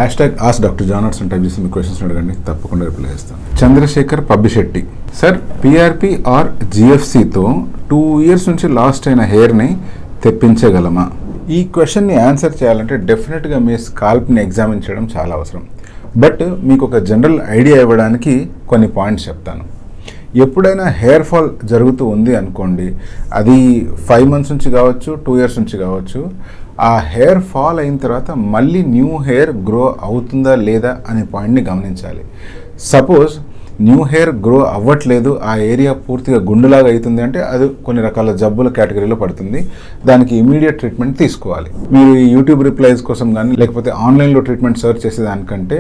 #Ask Dr. John Arts type చేసి మీ questions అడగండి, తప్పకుండా రిప్లై చేస్తాను. Chandrasekhar Pabbisetti, sir PRP or జిఎఫ్సితో 2 years నుంచి లాస్ట్ అయిన హెయిర్ని తెప్పించగలమా? ఈ క్వశ్చన్ని ఆన్సర్ చేయాలంటే డెఫినెట్గా మీ స్కాల్ప్ని ఎగ్జామిన్ చేయడం చాలా అవసరం. బట్ మీకు ఒక జనరల్ ఐడియా ఇవ్వడానికి కొన్ని పాయింట్స్ చెప్తాను. ఎప్పుడైనా హెయిర్ ఫాల్ జరుగుతూ ఉంది అనుకోండి, అది 5 months నుంచి కావచ్చు, 2 years నుంచి కావచ్చు, ఆ హెయిర్ ఫాల్ అయిన తర్వాత మళ్ళీ న్యూ హెయిర్ గ్రో అవుతుందా లేదా అనే పాయింట్ని గమనించాలి. సపోజ్ న్యూ హెయిర్ గ్రో అవ్వట్లేదు, ఆ ఏరియా పూర్తిగా గుండులాగా అవుతుంది అంటే అది కొన్ని రకాల జబ్బుల కేటగిరీలో పడుతుంది. దానికి ఇమీడియట్ ట్రీట్మెంట్ తీసుకోవాలి. మీరు ఈ యూట్యూబ్ రిప్లైస్ కోసం కానీ లేకపోతే ఆన్లైన్లో ట్రీట్మెంట్ సర్చ్ చేసేదానికంటే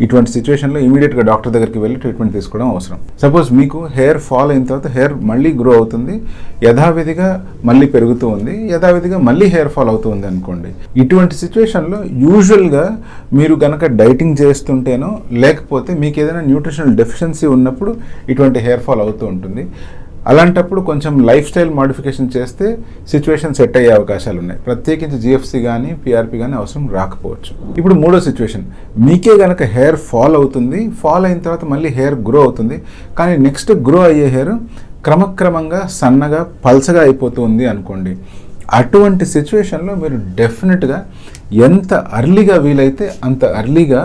ఇటువంటి సిచ్యువేషన్లో ఇమీడియట్గా డాక్టర్ దగ్గరికి వెళ్ళి ట్రీట్మెంట్ తీసుకోవడం అవసరం. సపోజ్ మీకు హెయిర్ ఫాల్ అయిన తర్వాత హెయిర్ మళ్ళీ గ్రో అవుతుంది, యథావిధిగా మళ్ళీ పెరుగుతూ ఉంది, యథావిధిగా మళ్ళీ హెయిర్ ఫాల్ అవుతుంది అనుకోండి. ఇటువంటి సిచ్యువేషన్లో యూజువల్గా మీరు కనుక డైటింగ్ చేస్తుంటేనో లేకపోతే మీకు ఏదైనా న్యూట్రిషనల్ డెఫిషియన్సీ ఉన్నప్పుడు ఇటువంటి హెయిర్ ఫాల్ అవుతూ ఉంటుంది. అలాంటప్పుడు కొంచెం లైఫ్ స్టైల్ మోడిఫికేషన్ చేస్తే సిచ్యువేషన్ సెట్ అయ్యే అవకాశాలు ఉన్నాయి. ప్రత్యేకించి జిఎఫ్సి కానీ పిఆర్పి కానీ అవసరం రాకపోవచ్చు. ఇప్పుడు మూడో సిచ్యువేషన్, మీకే కనుక హెయిర్ ఫాల్ అవుతుంది, ఫాల్ అయిన తర్వాత మళ్ళీ హెయిర్ గ్రో అవుతుంది, కానీ నెక్స్ట్ గ్రో అయ్యే హెయిర్ క్రమక్రమంగా సన్నగా పల్చగా అయిపోతుంది అనుకోండి. అటువంటి సిచ్యువేషన్లో మీరు డెఫినెట్గా ఎంత అర్లీగా వీలైతే అంత అర్లీగా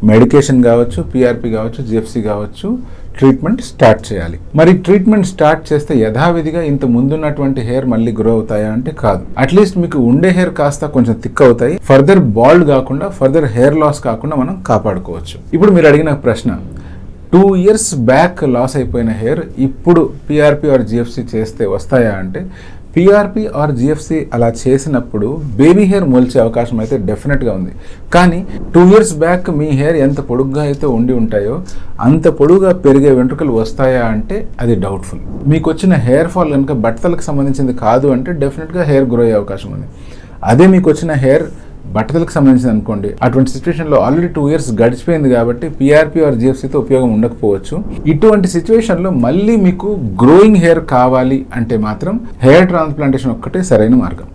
మెడికేషన్ కావచ్చు, పిఆర్పి కావచ్చు, జిఎఫ్సి కావచ్చు, ట్రీట్మెంట్ స్టార్ట్ చేయాలి. మరి ట్రీట్మెంట్ స్టార్ట్ చేస్తే యథావిధిగా ఇంత ముందున్నటువంటి హెయిర్ మళ్ళీ గ్రో అవుతాయా అంటే కాదు. అట్లీస్ట్ మీకు ఉండే హెయిర్ కాస్త కొంచెం థిక్ అవుతాయి, ఫర్దర్ బాల్డ్ కాకుండా, ఫర్దర్ హెయిర్ లాస్ కాకుండా మనం కాపాడుకోవచ్చు. ఇప్పుడు మీరు అడిగిన ప్రశ్న, 2 years బ్యాక్ లాస్ అయిపోయిన హెయిర్ ఇప్పుడు పిఆర్పి ఆర్ జిఎఫ్సి చేస్తే వస్తాయా అంటే, పిఆర్పి ఆర్ జిఎఫ్సి అలా చేసినప్పుడు బేబీ హెయిర్ మొలిచే అవకాశం అయితే డెఫినెట్గా ఉంది. కానీ 2 years బ్యాక్ మీ హెయిర్ ఎంత పొడుగ్గా అయితే ఉండి ఉంటాయో అంత పొడుగుగా పెరిగే వెంట్రుకలు వస్తాయా అంటే అది డౌట్ఫుల్. మీకు వచ్చిన హెయిర్ ఫాల్ కనుక బట్టతలకు సంబంధించింది కాదు అంటే డెఫినెట్గా హెయిర్ గ్రో అయ్యే అవకాశం ఉంది. అదే మీకు వచ్చిన హెయిర్ బట్టతలకు సంబంధించింది అనుకోండి, అటువంటి సిచ్యువేషన్లో ఆల్రెడీ 2 years గడిచిపోయింది కాబట్టి పిఆర్పి ఆర్ జిఎఫ్సితో ఉపయోగం ఉండకపోవచ్చు. ఇటువంటి సిచ్యువేషన్లో మళ్ళీ మీకు గ్రోయింగ్ హెయిర్ కావాలి అంటే మాత్రం హెయిర్ ట్రాన్స్ప్లాంటేషన్ ఒక్కటే సరైన మార్గం.